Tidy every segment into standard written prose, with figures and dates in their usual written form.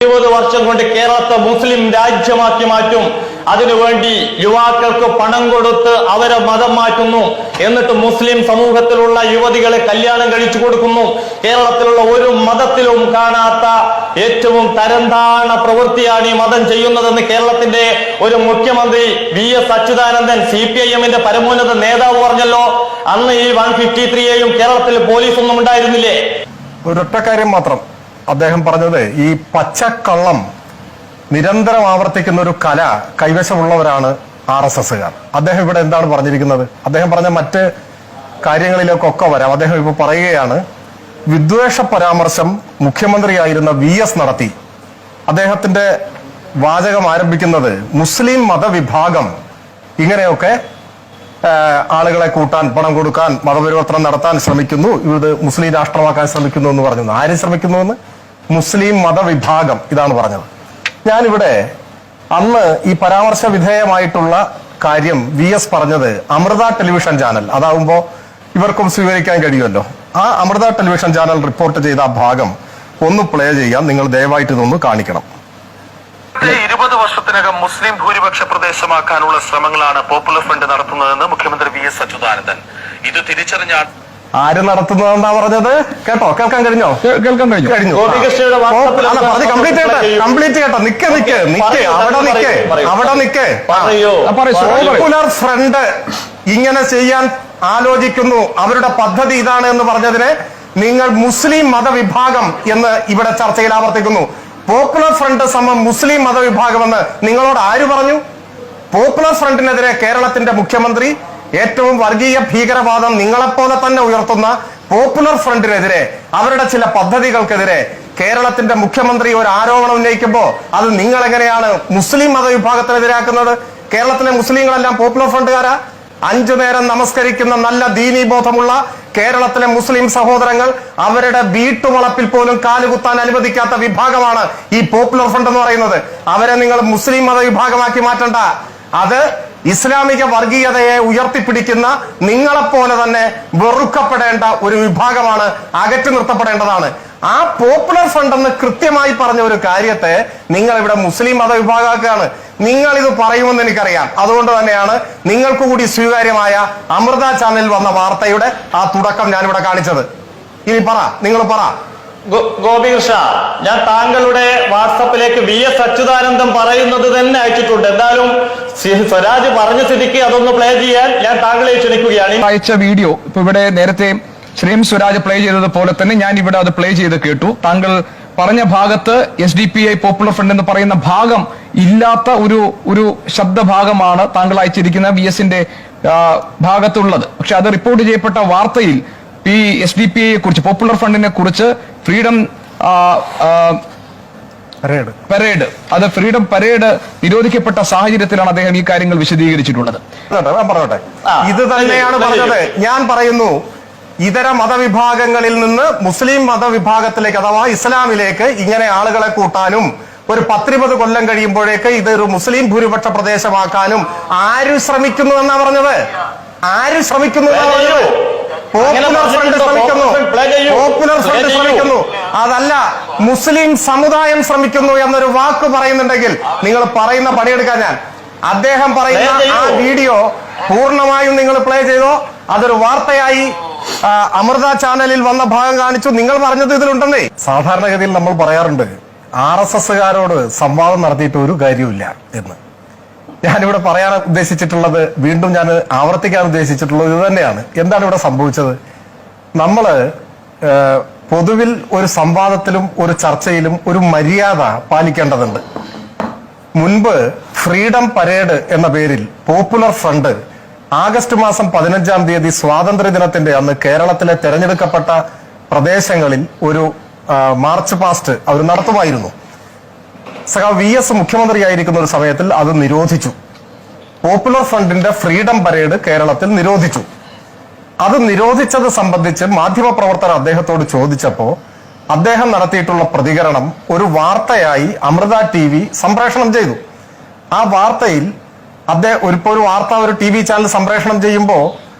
20 വർഷം കൊണ്ട് കേരളത്തെ മുസ്ലിം രാജ്യമാക്കി മാറ്റും. അതിനുവേണ്ടി യുവാക്കൾക്ക് പണം കൊടുത്ത് അവരെ മതം മാറ്റുന്നു. എന്നിട്ട് മുസ്ലിം സമൂഹത്തിലുള്ള യുവതികളെ കല്യാണം കഴിച്ചു കൊടുക്കുന്നു. കേരളത്തിലുള്ള ഒരു മതത്തിലും കാണാത്ത ഏറ്റവും തരംതാണ പ്രവൃത്തിയാണ് ഈ മതം ചെയ്യുന്നതെന്ന് കേരളത്തിന്റെ ഒരു മുഖ്യമന്ത്രി VS അച്യുതാനന്ദൻ CPIM-ന്റെ പരമോന്നത നേതാവ് പറഞ്ഞല്ലോ. അന്ന് ഈ 153-യെയും കേരളത്തിൽ പോലീസൊന്നും ഉണ്ടായിരുന്നില്ലേ? ഒരൊറ്റ കാര്യം മാത്രം അദ്ദേഹം പറഞ്ഞത്, ഈ പച്ചക്കള്ളം നിരന്തരം ആവർത്തിക്കുന്ന ഒരു കല കൈവശമുള്ളവരാണ് RSSകാർ. അദ്ദേഹം ഇവിടെ എന്താണ് പറഞ്ഞിരിക്കുന്നത്? അദ്ദേഹം പറഞ്ഞ മറ്റ് കാര്യങ്ങളിലേക്കൊക്കെ വരാം. അദ്ദേഹം ഇപ്പോൾ പറയുകയാണ്, വിദ്വേഷ പരാമർശം മുഖ്യമന്ത്രിയായിരുന്ന VS നടത്തി. അദ്ദേഹത്തിന്റെ വാചകം ആരംഭിക്കുന്നത്, മുസ്ലിം മതവിഭാഗം ഇങ്ങനെയൊക്കെ ആളുകളെ കൂട്ടാൻ, പണം കൊടുക്കാൻ, മതപരിവർത്തനം നടത്താൻ ശ്രമിക്കുന്നു, ഇത് മുസ്ലിം രാഷ്ട്രമാക്കാൻ ശ്രമിക്കുന്നു എന്ന് പറഞ്ഞു. ആരും ശ്രമിക്കുന്നുവെന്ന്? മുസ്ലിം മതവിഭാഗം ഇതാണ് പറഞ്ഞത്. ഞാനിവിടെ അന്ന് ഈ പരാമർശ വിധേയമായിട്ടുള്ള കാര്യം VS പറഞ്ഞത് അമൃത ടെലിവിഷൻ ചാനൽ, അതാവുമ്പോ ഇവർക്കും സ്വീകരിക്കാൻ കഴിയുമല്ലോ, ആ അമൃത ടെലിവിഷൻ ചാനൽ റിപ്പോർട്ട് ചെയ്ത ആ ഭാഗം ഒന്ന് പ്ലേ ചെയ്യാം. നിങ്ങൾ ദയവായിട്ട് ഇതൊന്ന് കാണിക്കണം. 20 വർഷത്തിനകം മുസ്ലിം ഭൂരിപക്ഷ പ്രദേശമാക്കാനുള്ള ശ്രമങ്ങളാണ് പോപ്പുലർ ഫ്രണ്ട് നടത്തുന്നതെന്ന് മുഖ്യമന്ത്രി VS അച്യുതാനന്ദൻ. ഇത് തിരിച്ചറിഞ്ഞ ആര് നടത്തുന്നതെന്നാ പറഞ്ഞത്? കേട്ടോ? കേൾക്കാൻ കഴിഞ്ഞോ? കേൾക്കാൻ കഴിഞ്ഞു. കംപ്ലീറ്റ് കേട്ടോ. അവിടെ നിക്ക്. പോപ്പുലർ ഫ്രണ്ട് ഇങ്ങനെ ചെയ്യാൻ ആലോചിക്കുന്നു, അവരുടെ പദ്ധതി ഇതാണ് എന്ന് പറഞ്ഞതിന് നിങ്ങൾ മുസ്ലിം മതവിഭാഗം എന്ന് ഇവിടെ ചർച്ചയിൽ ആവർത്തിക്കുന്നു. പോപ്പുലർ ഫ്രണ്ട് സമം മുസ്ലിം മതവിഭാഗമെന്ന് നിങ്ങളോട് ആര് പറഞ്ഞു? പോപ്പുലർ ഫ്രണ്ടിനെതിരെ കേരളത്തിന്റെ മുഖ്യമന്ത്രി ഏറ്റവും വർഗീയ ഭീകരവാദം നിങ്ങളെപ്പോലെ തന്നെ ഉയർത്തുന്ന പോപ്പുലർ ഫ്രണ്ടിനെതിരെ, അവരുടെ ചില പദ്ധതികൾക്കെതിരെ കേരളത്തിന്റെ മുഖ്യമന്ത്രി ഒരു ആരോപണം ഉന്നയിക്കുമ്പോൾ അത് നിങ്ങൾ എങ്ങനെയാണ് മുസ്ലിം മതവിഭാഗത്തിനെതിരാക്കുന്നത്? കേരളത്തിലെ മുസ്ലിങ്ങളെല്ലാം പോപ്പുലർ ഫ്രണ്ടുകാരാ? 5 നേരം നമസ്കരിക്കുന്ന നല്ല ദീനീ ബോധമുള്ള കേരളത്തിലെ മുസ്ലിം സഹോദരങ്ങൾ അവരുടെ വീട്ടുവളപ്പിൽ പോലും കാലുകുത്താൻ അനുവദിക്കാത്ത വിഭാഗമാണ് ഈ പോപ്പുലർ ഫ്രണ്ട് എന്ന് പറയുന്നത്. അവരെ നിങ്ങൾ മുസ്ലിം മതവിഭാഗമാക്കി മാറ്റണ്ട. അത് ഇസ്ലാമിക വർഗീയതയെ ഉയർത്തിപ്പിടിക്കുന്ന നിങ്ങളെപ്പോലെ തന്നെ വെറുക്കപ്പെടേണ്ട ഒരു വിഭാഗമാണ്, അകറ്റി നിർത്തപ്പെടേണ്ടതാണ്. ആ പോപ്പുലർ ഫ്രണ്ട് എന്ന് കൃത്യമായി പറഞ്ഞ ഒരു കാര്യത്തെ നിങ്ങൾ ഇവിടെ മുസ്ലിം മതവിഭാഗമാക്കുകയാണ്. നിങ്ങൾ ഇത് പറയുമെന്ന് എനിക്കറിയാം. അതുകൊണ്ട് തന്നെയാണ് നിങ്ങൾക്ക് കൂടി സ്വീകാര്യമായ അമൃത ചാനലിൽ വന്ന വാർത്തയുടെ ആ തുടക്കം ഞാനിവിടെ കാണിച്ചത്. ഇനി പറ, നിങ്ങൾ പറ. ഗോപികൃഷ്ണ, ഞാൻ താങ്കളുടെ വാട്സപ്പിലേക്ക് VS അച്യുതാനന്ദൻ പറയുന്നത് തന്നെ അയച്ചിട്ടുണ്ട്. എന്തായാലും സ്വരാജ് പറഞ്ഞ സ്ഥിതിക്ക് അതൊന്ന് പ്ലേ ചെയ്യാൻ ഞാൻ താങ്കളെ ക്ഷണിക്കുകയാണ്. അയച്ച വീഡിയോ ഇപ്പൊ ഇവിടെ നേരത്തെ ശ്രീം സ്വരാജ് പ്ലേ ചെയ്തതുപോലെ തന്നെ ഞാൻ ഇവിടെ അത് പ്ലേ ചെയ്ത് കേട്ടു. താങ്കൾ പറഞ്ഞ ഭാഗത്ത് SDPI പോപ്പുലർ ഫ്രണ്ട് എന്ന് പറയുന്ന ഭാഗം ഇല്ലാത്ത ഒരു ശബ്ദഭാഗമാണ് താങ്കൾ അയച്ചിരിക്കുന്ന VSന്റെ ഭാഗത്തുള്ളത്. പക്ഷെ അത് റിപ്പോർട്ട് ചെയ്യപ്പെട്ട വാർത്തയിൽ ഈ SDPIയെ കുറിച്ച്, പോപ്പുലർ ഫ്രണ്ടിനെ കുറിച്ച് ഫ്രീഡം പരേഡ്, അത് ഫ്രീഡം പരേഡ് നിരോധിക്കപ്പെട്ട സാഹചര്യത്തിലാണ് അദ്ദേഹം ഈ കാര്യങ്ങൾ വിശദീകരിച്ചിട്ടുള്ളത്. പറഞ്ഞോട്ടെ, ഇത് തന്നെയാണ് പറഞ്ഞത്. ഞാൻ പറയുന്നു, ഇതര മതവിഭാഗങ്ങളിൽ നിന്ന് മുസ്ലിം മതവിഭാഗത്തിലേക്ക് അഥവാ ഇസ്ലാമിലേക്ക് ഇങ്ങനെ ആളുകളെ കൂട്ടാനും ഒരു 10-20 കൊല്ലം കഴിയുമ്പോഴേക്ക് ഇതൊരു മുസ്ലിം ഭൂരിപക്ഷ പ്രദേശമാക്കാനും ആര് ശ്രമിക്കുന്നു എന്നാ പറഞ്ഞത്? ആര് ശ്രമിക്കുന്നു എന്നാ പറഞ്ഞത്? പോപ്പുലർ ഫ്രണ്ട് ശ്രമിക്കുന്നു. പോപ്പുലർ ഫ്രണ്ട് ശ്രമിക്കുന്നു, അതല്ല മുസ്ലിം സമുദായം ശ്രമിക്കുന്നു എന്നൊരു വാക്ക് പറയുന്നുണ്ടെങ്കിൽ നിങ്ങൾ പറയുന്ന പണിയെടുക്കാൻ ഞാൻ അദ്ദേഹം പറയുന്ന ആ വീഡിയോ പൂർണ്ണമായും നിങ്ങൾ പ്ലേ ചെയ്തോ? അതൊരു വാർത്തയായി അമൃത ചാനലിൽ വന്ന ഭാഗം കാണിച്ചു. നിങ്ങൾ പറഞ്ഞത് ഇതിലുണ്ടെന്നേ. സാധാരണഗതിയിൽ നമ്മൾ പറയാറുണ്ട്, RSSകാരോട് സംവാദം നടത്തിയിട്ട് ഒരു കാര്യമില്ല എന്ന്. ഞാനിവിടെ പറയാൻ ഉദ്ദേശിച്ചിട്ടുള്ളത്, വീണ്ടും ഞാൻ ആവർത്തിക്കാൻ ഉദ്ദേശിച്ചിട്ടുള്ളത് ഇത് തന്നെയാണ്. എന്താണ് ഇവിടെ സംഭവിച്ചത്? നമ്മള് പൊതുവിൽ ഒരു സംവാദത്തിലും ഒരു ചർച്ചയിലും ഒരു മര്യാദ പാലിക്കേണ്ടതുണ്ട്. മുൻപ് ഫ്രീഡം പരേഡ് എന്ന പേരിൽ പോപ്പുലർ ഫ്രണ്ട് ആഗസ്റ്റ് മാസം 15-ാം തീയതി സ്വാതന്ത്ര്യ ദിനത്തിന്റെ അന്ന് കേരളത്തിലെ തെരഞ്ഞെടുക്കപ്പെട്ട പ്രദേശങ്ങളിൽ ഒരു മാർച്ച് പാസ്റ്റ് അവർ നടത്തുമായിരുന്നു. VS മുഖ്യമന്ത്രിയായിരിക്കുന്ന ഒരു സമയത്തിൽ അത് നിരോധിച്ചു. പോപ്പുലർ ഫ്രണ്ടിന്റെ ഫ്രീഡം പരേഡ് കേരളത്തിൽ നിരോധിച്ചു. അത് നിരോധിച്ചത് സംബന്ധിച്ച് മാധ്യമപ്രവർത്തകർ അദ്ദേഹത്തോട് ചോദിച്ചപ്പോ അദ്ദേഹം നടത്തിയിട്ടുള്ള പ്രതികരണം ഒരു വാർത്തയായി അമൃത TV സംപ്രേഷണം ചെയ്തു. ആ വാർത്തയിൽ അദ്ദേഹം ഒരു വാർത്ത ഒരു TV ചാനൽ സംപ്രേഷണം ചെയ്യുമ്പോൾ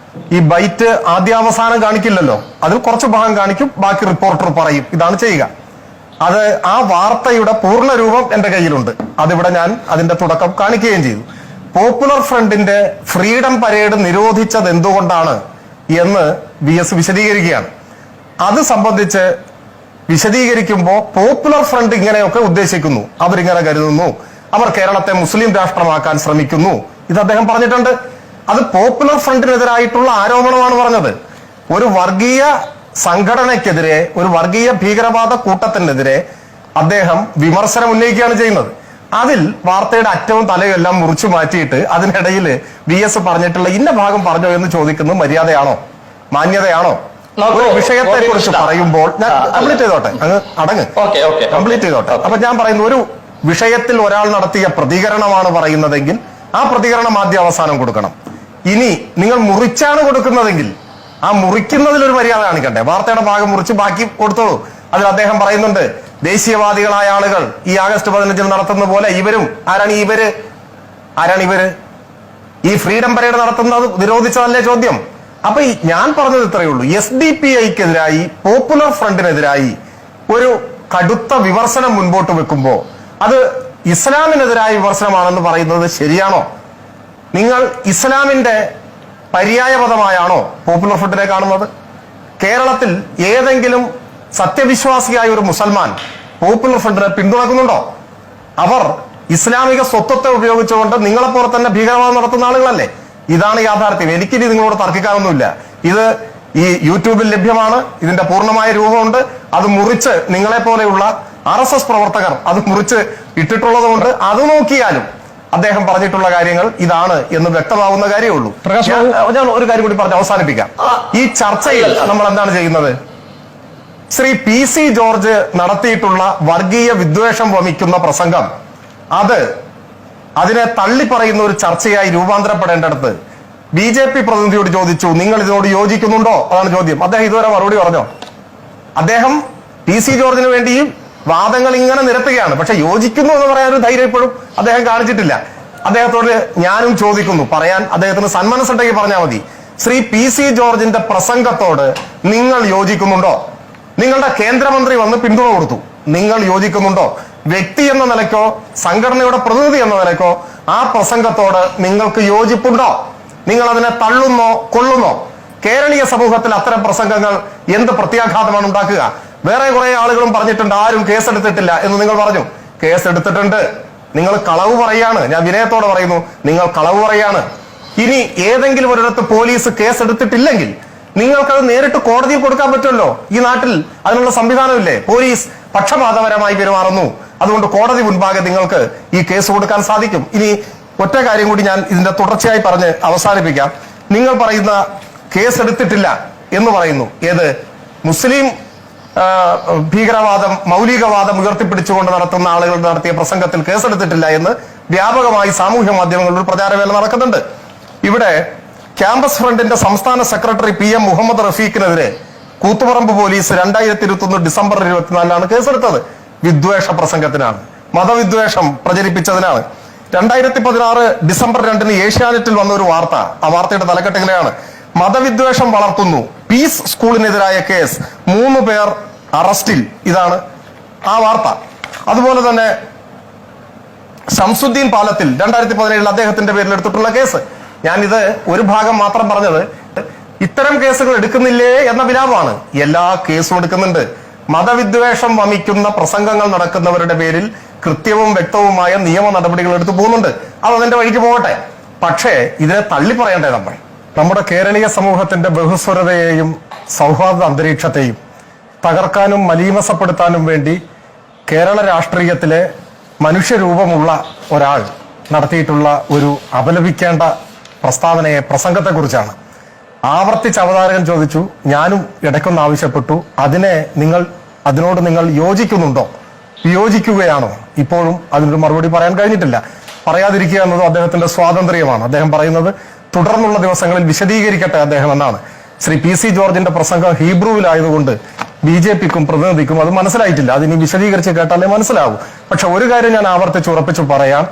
ഈ ബൈറ്റ് ആദ്യാവസാനം കാണിക്കില്ലല്ലോ, അതിൽ കുറച്ച് ഭാഗം കാണിക്കും, ബാക്കി റിപ്പോർട്ടർ പറയും. ഇതാണ് ചെയ്യുക. അത് ആ വാർത്തയുടെ പൂർണ്ണ രൂപം എന്റെ കയ്യിലുണ്ട്. അതിവിടെ ഞാൻ അതിന്റെ തുടക്കം കാണിക്കുകയും ചെയ്തു. പോപ്പുലർ ഫ്രണ്ടിന്റെ ഫ്രീഡം പരേഡ് നിരോധിച്ചത് എന്തുകൊണ്ടാണ് എന്ന് VS വിശദീകരിക്കുകയാണ്. അത് സംബന്ധിച്ച് വിശദീകരിക്കുമ്പോൾ പോപ്പുലർ ഫ്രണ്ട് ഇങ്ങനെയൊക്കെ ഉദ്ദേശിക്കുന്നു, അവരിങ്ങനെ കരുതുന്നു, അവർ കേരളത്തെ മുസ്ലിം രാഷ്ട്രമാക്കാൻ ശ്രമിക്കുന്നു, ഇത് അദ്ദേഹം പറഞ്ഞിട്ടുണ്ട്. അത് പോപ്പുലർ ഫ്രണ്ടിനെതിരായിട്ടുള്ള ആരോപണമാണ് പറഞ്ഞത്. ഒരു വർഗീയ സംഘടനയ്ക്കെതിരെ, ഒരു വർഗീയ ഭീകരവാദ കൂട്ടത്തിനെതിരെ അദ്ദേഹം വിമർശനം ഉന്നയിക്കുകയാണ് ചെയ്യുന്നത്. അതിൽ വാർത്തയുടെ അറ്റവും തലയും എല്ലാം മുറിച്ചു മാറ്റിയിട്ട് അതിനിടയിൽ VS പറഞ്ഞിട്ടുള്ള ഇന്ന ഭാഗം പറഞ്ഞോ എന്ന് ചോദിക്കുന്നത് മര്യാദയാണോ, മാന്യതയാണോ? ഒരു വിഷയത്തെ കുറിച്ച് പറയുമ്പോൾ ഞാൻ കംപ്ലീറ്റ് ചെയ്തോട്ടെ, അങ്ങ് അടങ്ങ്, കംപ്ലീറ്റ് ചെയ്തോട്ടെ. അപ്പൊ ഞാൻ പറയുന്നു, ഒരു വിഷയത്തിൽ ഒരാൾ നടത്തിയ പ്രതികരണമാണ് പറയുന്നതെങ്കിൽ ആ പ്രതികരണം ആദ്യം അവസാനം കൊടുക്കണം. ഇനി നിങ്ങൾ മുറിച്ചാണ് കൊടുക്കുന്നതെങ്കിൽ ആ മുറിക്കുന്നതിൽ ഒരു മര്യാദ കാണിക്കണ്ടേ? വാർത്തയുടെ ഭാഗം മുറിച്ച് ബാക്കി കൊടുത്തോളൂ. അതിൽ അദ്ദേഹം പറയുന്നുണ്ട്, ദേശീയവാദികളായ ആളുകൾ ഈ ആഗസ്റ്റ് 15 നടത്തുന്ന പോലെ ഇവരും ആരാണ് ഇവര് ഈ ഫ്രീഡം പരേഡ് നടത്തുന്നത് നിരോധിച്ചതല്ലേ ചോദ്യം? അപ്പൊ ഞാൻ പറഞ്ഞത് ഇത്രയേ ഉള്ളൂ. SDPIക്കെതിരായി, പോപ്പുലർ ഫ്രണ്ടിനെതിരായി ഒരു കടുത്ത വിമർശനം മുൻപോട്ട് വെക്കുമ്പോ അത് ഇസ്ലാമിനെതിരായ വിമർശനമാണെന്ന് പറയുന്നത് ശരിയാണോ? നിങ്ങൾ ഇസ്ലാമിന്റെ പര്യായപദമായാണോ പോപ്പുലർ ഫ്രണ്ടിനെ കാണുന്നത്? കേരളത്തിൽ ഏതെങ്കിലും സത്യവിശ്വാസിയായ ഒരു മുസൽമാൻ പോപ്പുലർ ഫ്രണ്ടിനെ പിന്തുണക്കുന്നുണ്ടോ? അവർ ഇസ്ലാമിക സ്വത്വത്തെ ഉപയോഗിച്ചുകൊണ്ട് നിങ്ങളെപ്പോലെ തന്നെ ഭീകരവാദം നടത്തുന്ന ആളുകളല്ലേ? ഇതാണ് യാഥാർത്ഥ്യം. എനിക്കിനി നിങ്ങളോട് തർക്കിക്കാനൊന്നുമില്ല. ഇത് ഈ യൂട്യൂബിൽ ലഭ്യമാണ്, ഇതിന്റെ പൂർണ്ണമായ രൂപമുണ്ട്. അത് മുറിച്ച് നിങ്ങളെ പോലെയുള്ള RSS പ്രവർത്തകർ അത് മുറിച്ച് ഇട്ടിട്ടുള്ളത് കൊണ്ട് അത് നോക്കിയാലും അദ്ദേഹം പറഞ്ഞിട്ടുള്ള കാര്യങ്ങൾ ഇതാണ് എന്ന് വ്യക്തമാവുന്ന കാര്യമേ ഉള്ളൂ. ഞാൻ ഒരു കാര്യം കൂടി പറഞ്ഞ് അവസാനിപ്പിക്കാം. ഈ ചർച്ചയിൽ നമ്മൾ എന്താണ് ചെയ്യുന്നത്? ശ്രീ PC ജോർജ് നടത്തിയിട്ടുള്ള വർഗീയ വിദ്വേഷം വമിക്കുന്ന പ്രസംഗം അതിനെ തള്ളിപ്പറയുന്ന ഒരു ചർച്ചയായി രൂപാന്തരപ്പെടേണ്ടടുത്ത് BJP പ്രതിനിധിയോട് ചോദിച്ചു, നിങ്ങൾ ഇതിനോട് യോജിക്കുന്നുണ്ടോ? അതാണ് ചോദ്യം. അദ്ദേഹം ഇതുവരെ മറുപടി പറഞ്ഞോ? അദ്ദേഹം PC ജോർജിന് വേണ്ടിയും വാദങ്ങൾ ഇങ്ങനെ നിരത്തുകയാണ്. പക്ഷെ യോജിക്കുന്നു എന്ന് പറയാനൊരു ധൈര്യം ഇപ്പോഴും അദ്ദേഹം കാണിച്ചിട്ടില്ല. അദ്ദേഹത്തോട് ഞാനും ചോദിക്കുന്നു, പറയാൻ അദ്ദേഹത്തിന് സന്മനസ്സുണ്ടെങ്കിൽ പറഞ്ഞാൽ മതി. ശ്രീ PC ജോർജിന്റെ പ്രസംഗത്തോട് നിങ്ങൾ യോജിക്കുന്നുണ്ടോ? നിങ്ങളുടെ കേന്ദ്രമന്ത്രി വന്ന് പിന്തുണ കൊടുത്തു, നിങ്ങൾ യോജിക്കുന്നുണ്ടോ? വ്യക്തി എന്ന നിലയ്ക്കോ സംഘടനയുടെ പ്രതിനിധി എന്ന നിലയ്ക്കോ ആ പ്രസംഗത്തോട് നിങ്ങൾക്ക് യോജിപ്പുണ്ടോ? നിങ്ങൾ അതിനെ തള്ളുന്നോ കൊള്ളുന്നോ? കേരളീയ സമൂഹത്തിൽ അത്തരം പ്രസംഗങ്ങൾ എന്ത് പ്രത്യാഘാതമാണ് ഉണ്ടാക്കുക? വേറെ കുറെ ആളുകളും പറഞ്ഞിട്ടുണ്ട്, ആരും കേസെടുത്തിട്ടില്ല എന്ന് നിങ്ങൾ പറഞ്ഞു. കേസെടുത്തിട്ടുണ്ട്. നിങ്ങൾ കളവ് പറയാണ്. ഞാൻ വിനയത്തോടെ പറയുന്നു, നിങ്ങൾ കളവ് പറയാണ്. ഇനി ഏതെങ്കിലും ഒരിടത്ത് പോലീസ് കേസെടുത്തിട്ടില്ലെങ്കിൽ നിങ്ങൾക്കത് നേരിട്ട് കോടതിയിൽ കൊടുക്കാൻ പറ്റുമല്ലോ. ഈ നാട്ടിൽ അതിനുള്ള സംവിധാനമില്ലേ? പോലീസ് പക്ഷപാതപരമായി പെരുമാറുന്നു, അതുകൊണ്ട് കോടതി മുൻപാകെ നിങ്ങൾക്ക് ഈ കേസ് കൊടുക്കാൻ സാധിക്കും. ഇനി ഒറ്റ കാര്യം കൂടി ഞാൻ ഇതിന്റെ തുടർച്ചയായി പറഞ്ഞ് അവസാനിപ്പിക്കാം. നിങ്ങൾ പറയുന്ന കേസെടുത്തിട്ടില്ല എന്ന് പറയുന്നു. ഏത് മുസ്ലിം ഭീകരവാദം, മൗലികവാദം ഉയർത്തിപ്പിടിച്ചുകൊണ്ട് നടത്തുന്ന ആളുകൾ നടത്തിയ പ്രസംഗത്തിൽ കേസെടുത്തിട്ടില്ല എന്ന് വ്യാപകമായി സാമൂഹ്യ മാധ്യമങ്ങളിൽ ഒരു പ്രചാരവേല നടക്കുന്നുണ്ട്. ഇവിടെ ക്യാമ്പസ് ഫ്രണ്ടിന്റെ സംസ്ഥാന സെക്രട്ടറി PM മുഹമ്മദ് റഫീഖിനെതിരെ കൂത്തുപറമ്പ് പോലീസ് 2021 ഡിസംബർ 24 കേസെടുത്തത് വിദ്വേഷ പ്രസംഗത്തിനാണ്, മതവിദ്വേഷം പ്രചരിപ്പിച്ചതിനാണ്. 2016 ഡിസംബർ 2 ഏഷ്യാനെറ്റിൽ വന്ന ഒരു വാർത്ത, ആ വാർത്തയുടെ തലക്കെട്ട് ഇങ്ങനെയാണ്: മതവിദ്വേഷം വളർത്തുന്നു, പീസ് സ്കൂളിനെതിരായ കേസ്, 3 പേർ അറസ്റ്റിൽ. ഇതാണ് ആ വാർത്ത. അതുപോലെ തന്നെ ഷംസുദ്ദീൻ പാലത്തിൽ 2017 അദ്ദേഹത്തിന്റെ പേരിൽ എടുത്തിട്ടുള്ള കേസ്. ഞാനിത് ഒരു ഭാഗം മാത്രം പറഞ്ഞത്, ഇത്തരം കേസുകൾ എടുക്കുന്നില്ലേ എന്ന വിലാപമാണ്. എല്ലാ കേസും എടുക്കുന്നുണ്ട്. മതവിദ്വേഷം വമിക്കുന്ന പ്രസംഗങ്ങൾ നടക്കുന്നവരുടെ പേരിൽ കൃത്യവും വ്യക്തവുമായ നിയമ നടപടികൾ എടുത്തു പോകുന്നുണ്ട്. അതിന്റെ വഴിക്ക് പോകട്ടെ. പക്ഷേ ഇതിനെ തള്ളി പറയണ്ടേ? നമ്മുടെ കേരളീയ സമൂഹത്തിന്റെ ബഹുസ്വരതയെയും സൗഹാർദ്ദ അന്തരീക്ഷത്തെയും തകർക്കാനും മലീമസപ്പെടുത്താനും വേണ്ടി കേരള രാഷ്ട്രീയത്തിലെ മനുഷ്യരൂപമുള്ള ഒരാൾ നടത്തിയിട്ടുള്ള ഒരു അപലപിക്കേണ്ട പ്രസംഗത്തെക്കുറിച്ചാണ്. ആവർത്തിച്ച് അവതാരകൻ ചോദിച്ചു, ഞാനും ഇടയ്ക്കൊന്ന് ആവശ്യപ്പെട്ടു, അതിനോട് നിങ്ങൾ യോജിക്കുന്നുണ്ടോ, വിയോജിക്കുകയാണോ? ഇപ്പോഴും അതിനൊരു മറുപടി പറയാൻ കഴിഞ്ഞിട്ടില്ല. പറയാതിരിക്കുക എന്നത് അദ്ദേഹത്തിന്റെ സ്വാതന്ത്ര്യമാണ്. അദ്ദേഹം പറയുന്നത് തുടർന്നുള്ള ദിവസങ്ങളിൽ വിശദീകരിക്കട്ടെ അദ്ദേഹം എന്നാണ്. ശ്രീ PC ജോർജിന്റെ പ്രസംഗം ഹീബ്രുവിലായതുകൊണ്ട് BJPക്കും പ്രതിനിധിക്കും അത് മനസ്സിലായിട്ടില്ല. അതിനി വിശദീകരിച്ച് കേട്ടാലേ മനസ്സിലാവൂ. പക്ഷെ ഒരു കാര്യം ഞാൻ ആവർത്തിച്ച് ഉറപ്പിച്ചു പറയാം,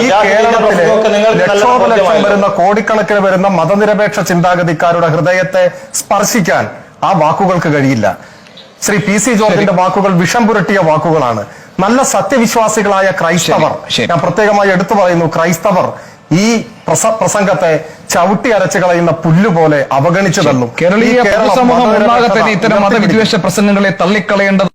ഈ കേരളത്തിലെ ലക്ഷോപലക്ഷം വരുന്ന, കോടിക്കണക്കിന് വരുന്ന മതനിരപേക്ഷ ചിന്താഗതിക്കാരുടെ ഹൃദയത്തെ സ്പർശിക്കാൻ ആ വാക്കുകൾക്ക് കഴിയില്ല. ശ്രീ പി സി ജോർജിന്റെ വാക്കുകൾ വിഷം പുരട്ടിയ വാക്കുകളാണ്. നല്ല സത്യവിശ്വാസികളായ ക്രൈസ്തവർ, ശരി. ഞാൻ പ്രത്യേകമായി എടുത്തു പറയുന്നു, ക്രൈസ്തവർ ഈ പ്രസംഗത്തെ ചവിട്ടി അരച്ചു കളയുന്ന പുല്ലുപോലെ അവഗണിച്ചു തള്ളും. കേരളീയ പൊതുസമൂഹം ഒന്നാകെ തന്നെ ഇത്തരം മതവിദ്വേഷ പ്രസംഗങ്ങളെ തള്ളിക്കളയേണ്ടത്